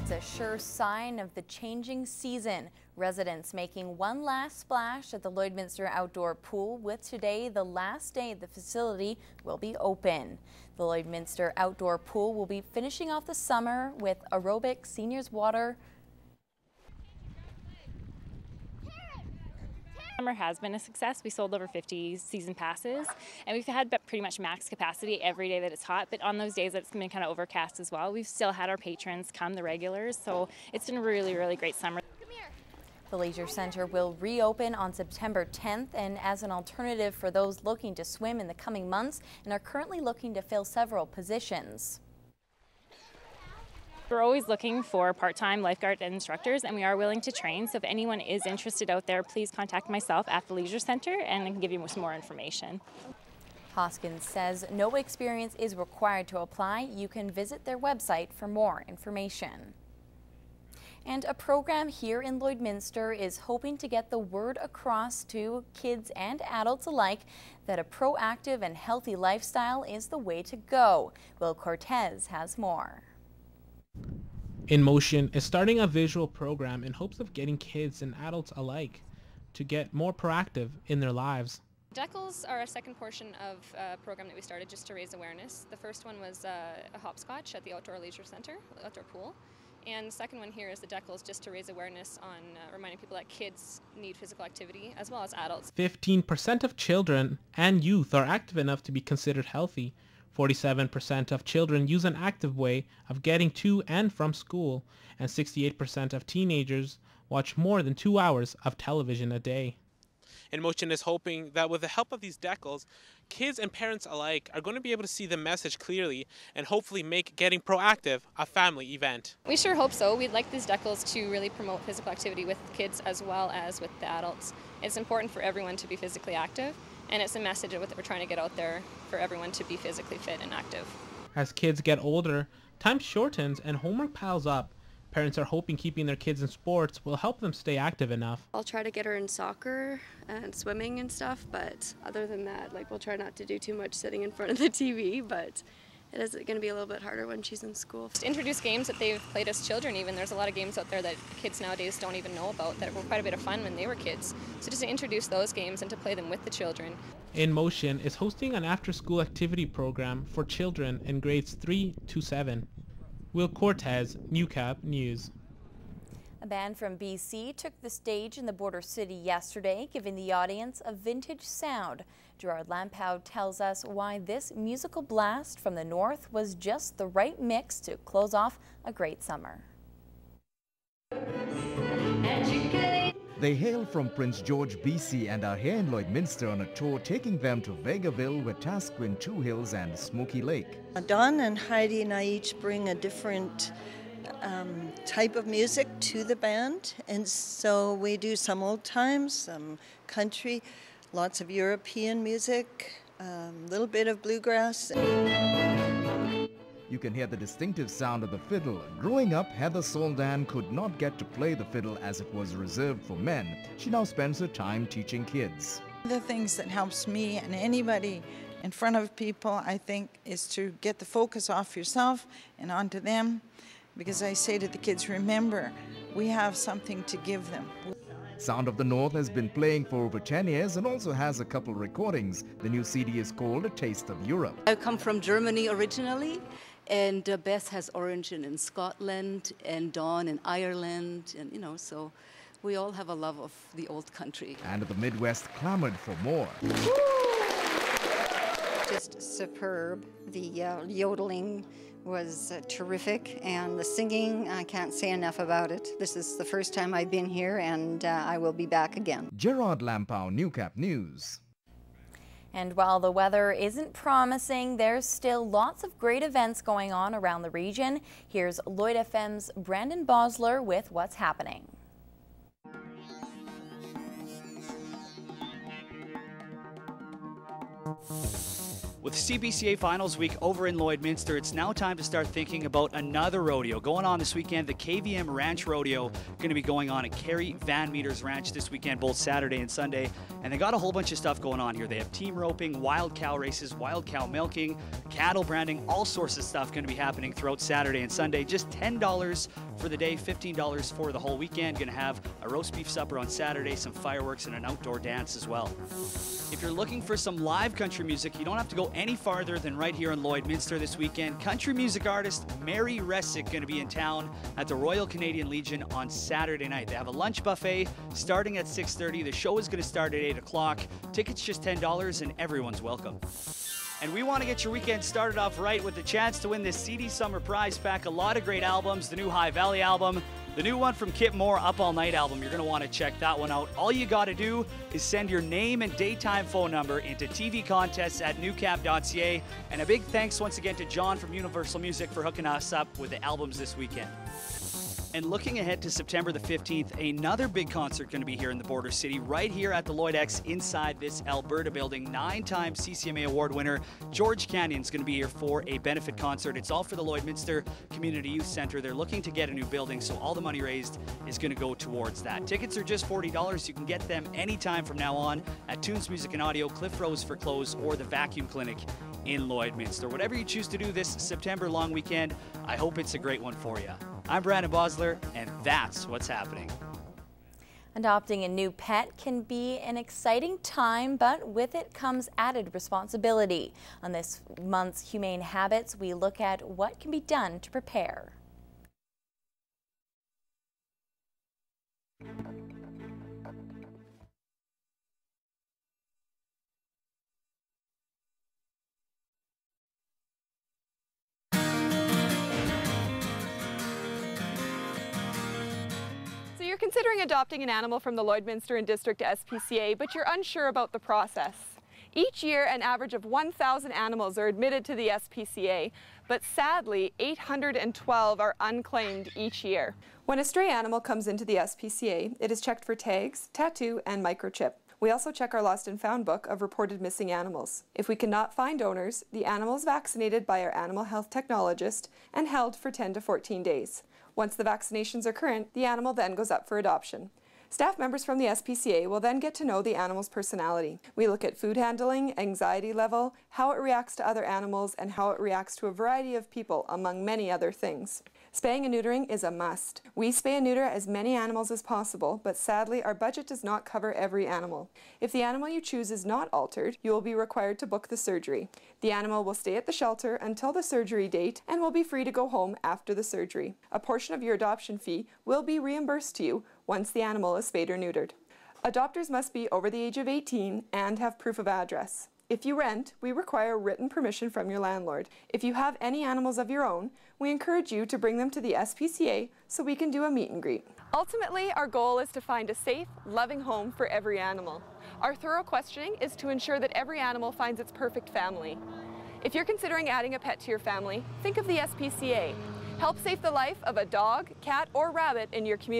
It's a sure sign of the changing season. Residents making one last splash at the Lloydminster Outdoor Pool, with today the last day the facility will be open. The Lloydminster Outdoor Pool will be finishing off the summer with aerobic, seniors water. Summer has been a success. We sold over 50 season passes, and we've had pretty much max capacity every day that it's hot, but on those days that it's been kind of overcast as well, we've still had our patrons come, the regulars, so it's been a really great summer. The Leisure Centre will reopen on September 10th, and as an alternative for those looking to swim in the coming months and are currently looking to fill several positions. We're always looking for part-time lifeguard instructors, and we are willing to train. So if anyone is interested out there, please contact myself at the Leisure Centre and I can give you some more information. Hoskins says no experience is required to apply. You can visit their website for more information. And a program here in Lloydminster is hoping to get the word across to kids and adults alike that a proactive and healthy lifestyle is the way to go. Will Cortez has more. In Motion is starting a visual program in hopes of getting kids and adults alike to get more proactive in their lives. Decals are a second portion of a program that we started just to raise awareness. The first one was a hopscotch at the Outdoor Leisure Centre, Outdoor Pool. And the second one here is the decals, just to raise awareness on reminding people that kids need physical activity as well as adults. 15% of children and youth are active enough to be considered healthy. 47% of children use an active way of getting to and from school, and 68% of teenagers watch more than 2 hours of television a day. In Motion is hoping that with the help of these decals, kids and parents alike are going to be able to see the message clearly and hopefully make getting proactive a family event. We sure hope so. We'd like these decals to really promote physical activity with kids as well as with the adults. It's important for everyone to be physically active, and it's a message that we're trying to get out there for everyone to be physically fit and active. As kids get older, time shortens and homework piles up. Parents are hoping keeping their kids in sports will help them stay active enough. I'll try to get her in soccer and swimming and stuff, but other than that, we'll try not to do too much sitting in front of the TV, but it is going to be a little bit harder when she's in school. Just introduce games that they've played as children even. There's a lot of games out there that kids nowadays don't even know about that were quite a bit of fun when they were kids. So just to introduce those games and to play them with the children. In Motion is hosting an after-school activity program for children in grades 3 to 7. Will Cortez, Newcap News. A band from BC took the stage in the border city yesterday, giving the audience a vintage sound. Gerard Lampow tells us why this musical blast from the north was just the right mix to close off a great summer. They hail from Prince George, BC and are here in Lloydminster on a tour taking them to Vegaville, Wetaskiwin, Two Hills and Smoky Lake. Don and Heidi and I each bring a different type of music to the band, and so we do some old times, some country, lots of European music, a little bit of bluegrass. You can hear the distinctive sound of the fiddle. Growing up, Heather Soldan could not get to play the fiddle as it was reserved for men. She now spends her time teaching kids. The things that helps me and anybody in front of people, I think, is to get the focus off yourself and onto them, because I say to the kids, remember, we have something to give them. Sound of the North has been playing for over 10 years and also has a couple recordings. The new CD is called A Taste of Europe. I come from Germany originally, and Bess has origin in Scotland and Dawn in Ireland, and so we all have a love of the old country. And the Midwest clamored for more. Just superb. The yodeling was terrific, and the singing, I can't say enough about it. This is the first time I've been here, and I will be back again. Gerard Lampow, Newcap News. And while the weather isn't promising, there's still lots of great events going on around the region. Here's Lloyd FM's Brandon Bosler with what's happening. With CBCA Finals Week over in Lloydminster, it's now time to start thinking about another rodeo. Going on this weekend, the KVM Ranch Rodeo, going to be going on at Kerry Van Meter's Ranch this weekend, both Saturday and Sunday. And they got a whole bunch of stuff going on here. They have team roping, wild cow races, wild cow milking, cattle branding, all sorts of stuff going to be happening throughout Saturday and Sunday. Just $10 for the day, $15 for the whole weekend. Going to have a roast beef supper on Saturday, some fireworks, and an outdoor dance as well. If you're looking for some live country music, you don't have to go any farther than right here in Lloydminster this weekend. Country music artist Mary Ressick going to be in town at the Royal Canadian Legion on Saturday night. They have a lunch buffet starting at 6:30. The show is going to start at 8 o'clock. Tickets just $10 and everyone's welcome. And we want to get your weekend started off right with the chance to win this CD Summer Prize Pack. A lot of great albums, the new High Valley album, the new one from Kip Moore, Up All Night album. You're going to want to check that one out. All you got to do is send your name and daytime phone number into tvcontests@newcap.ca. And a big thanks once again to John from Universal Music for hooking us up with the albums this weekend. And looking ahead to September the 15th, another big concert going to be here in the Border City, right here at the Lloyd X inside this Alberta building. 9-time CCMA Award winner George Canyon's going to be here for a benefit concert. It's all for the Lloydminster Community Youth Centre. They're looking to get a new building, so all the money raised is going to go towards that. Tickets are just $40. You can get them anytime from now on at Tunes Music and Audio, Cliff Rose for Clothes, or the Vacuum Clinic in Lloydminster. Whatever you choose to do this September long weekend, I hope it's a great one for you. I'm Brandon Bosler, and that's what's happening. Adopting a new pet can be an exciting time, but with it comes added responsibility. On this month's Humane Habits, we look at what can be done to prepare. You're considering adopting an animal from the Lloydminster and District SPCA, but you're unsure about the process. Each year, an average of 1,000 animals are admitted to the SPCA, but sadly, 812 are unclaimed each year. When a stray animal comes into the SPCA, it is checked for tags, tattoo, and microchip. We also check our lost and found book of reported missing animals. If we cannot find owners, the animal is vaccinated by our animal health technologist and held for 10 to 14 days. Once the vaccinations are current, the animal then goes up for adoption. Staff members from the SPCA will then get to know the animal's personality. We look at food handling, anxiety level, how it reacts to other animals, and how it reacts to a variety of people, among many other things. Spaying and neutering is a must. We spay and neuter as many animals as possible, but sadly our budget does not cover every animal. If the animal you choose is not altered, you will be required to book the surgery. The animal will stay at the shelter until the surgery date and will be free to go home after the surgery. A portion of your adoption fee will be reimbursed to you once the animal is spayed or neutered. Adopters must be over the age of 18 and have proof of address. If you rent, we require written permission from your landlord. If you have any animals of your own, we encourage you to bring them to the SPCA so we can do a meet and greet. Ultimately, our goal is to find a safe, loving home for every animal. Our thorough questioning is to ensure that every animal finds its perfect family. If you're considering adding a pet to your family, think of the SPCA. Help save the life of a dog, cat, or rabbit in your community.